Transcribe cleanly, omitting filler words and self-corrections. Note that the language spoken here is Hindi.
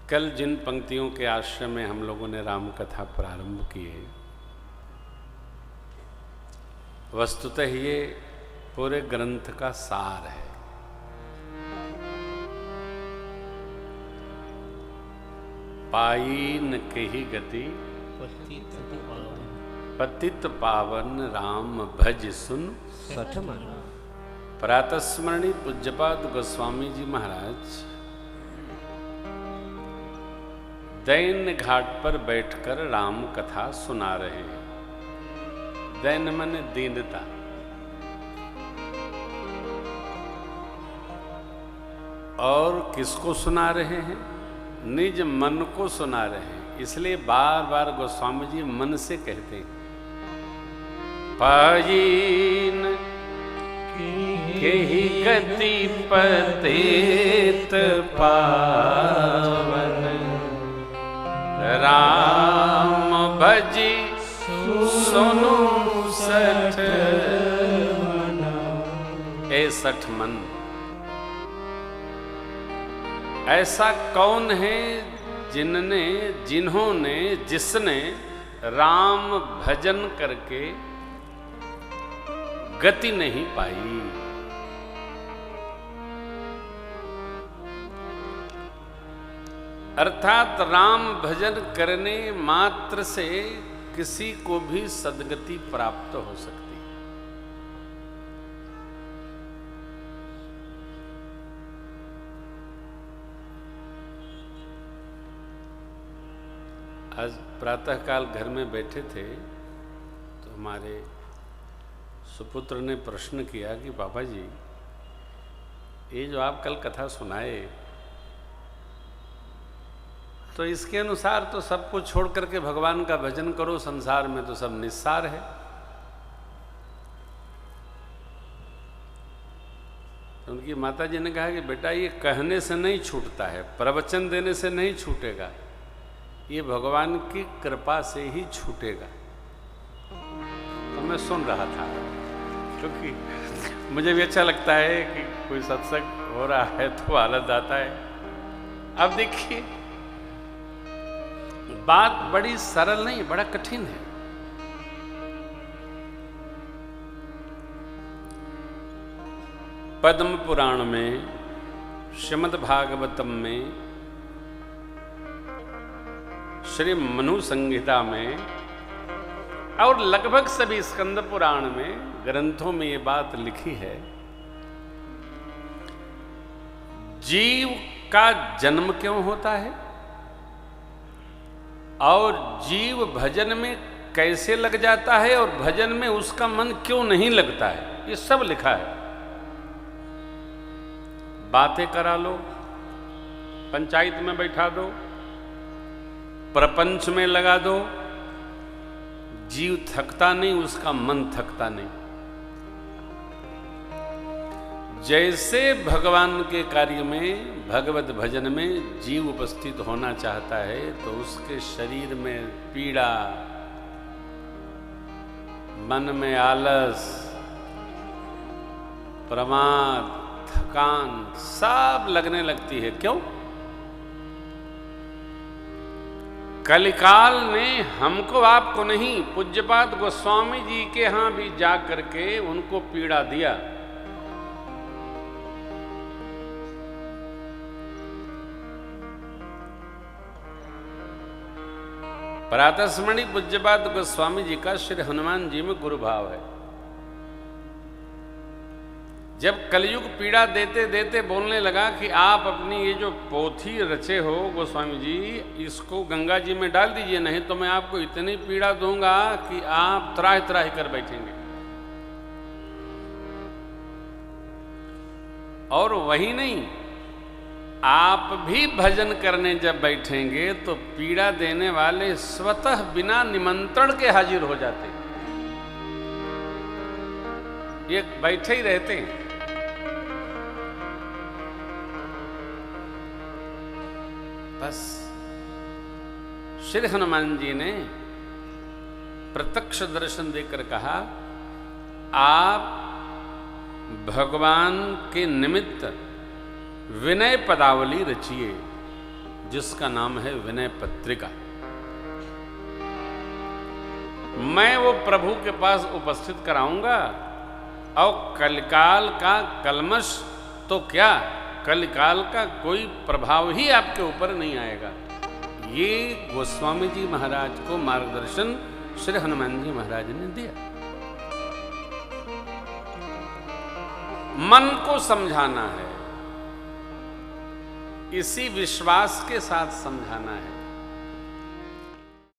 कल जिन पंक्तियों के आश्रय में हम लोगों ने राम कथा प्रारंभ की है, वस्तुतः ये पूरे ग्रंथ का सार है। पाई न कही गति पतित पावन राम भज सुन सठ मन। प्रातस्मरणी पूज्यपाद गोस्वामी जी महाराज दैन घाट पर बैठकर राम कथा सुना रहे हैं। दैन मन दीनता। और किसको सुना रहे हैं? निज मन को सुना रहे हैं। इसलिए बार बार गोस्वामी जी मन से कहते हैं, पायीन केहि गति पतित पावन राम भजी सुनु सठ मन। ए सठ मन। ऐसा कौन है जिसने राम भजन करके गति नहीं पाई? अर्थात राम भजन करने मात्र से किसी को भी सद्गति प्राप्त हो सकती। आज प्रातःकाल घर में बैठे थे तो हमारे सुपुत्र ने प्रश्न किया कि पापा जी, ये जो आप कल कथा सुनाए तो इसके अनुसार तो सब कुछ छोड़ करके भगवान का भजन करो, संसार में तो सब निस्सार है। तो उनकी माता जी ने कहा कि बेटा, ये कहने से नहीं छूटता है, प्रवचन देने से नहीं छूटेगा, ये भगवान की कृपा से ही छूटेगा। तो मैं सुन रहा था, क्योंकि मुझे भी अच्छा लगता है कि कोई सत्संग हो रहा है तो आनंद आता है। अब देखिए, बात बड़ी सरल नहीं, बड़ा कठिन है। पद्म पुराण में, श्रीमद् भागवतम में, श्री मनु संहिता में और लगभग सभी स्कंद पुराण में ग्रंथों में ये बात लिखी है, जीव का जन्म क्यों होता है और जीव भजन में कैसे लग जाता है और भजन में उसका मन क्यों नहीं लगता है, ये सब लिखा है। बातें करा लो, पंचायत में बैठा दो, प्रपंच में लगा दो, जीव थकता नहीं, उसका मन थकता नहीं। जैसे भगवान के कार्य में, भगवत भजन में जीव उपस्थित होना चाहता है तो उसके शरीर में पीड़ा, मन में आलस, प्रमाद, थकान सब लगने लगती है। क्यों? कलिकाल ने हमको आपको नहीं, पूज्यपाद गोस्वामी जी के यहां भी जा करके उनको पीड़ा दिया। प्रातस्मरणी पूज्यपाद गोस्वामी जी का श्री हनुमान जी में गुरु भाव है। जब कलयुग पीड़ा देते देते बोलने लगा कि आप अपनी ये जो पोथी रचे हो गोस्वामी जी, इसको गंगा जी में डाल दीजिए, नहीं तो मैं आपको इतनी पीड़ा दूंगा कि आप त्राहि त्राहि कर बैठेंगे। और वही नहीं, आप भी भजन करने जब बैठेंगे तो पीड़ा देने वाले स्वतः बिना निमंत्रण के हाजिर हो जाते हैं। ये बैठे ही रहते हैं। बस श्री हनुमान जी ने प्रत्यक्ष दर्शन देकर कहा, आप भगवान के निमित्त विनय पदावली रचिए, जिसका नाम है विनय पत्रिका। मैं वो प्रभु के पास उपस्थित कराऊंगा और कलिकाल का कलमश तो क्या, कलिकाल का कोई प्रभाव ही आपके ऊपर नहीं आएगा। ये गोस्वामी जी महाराज को मार्गदर्शन श्री हनुमान जी महाराज ने दिया। मन को समझाना है, इसी विश्वास के साथ समझाना है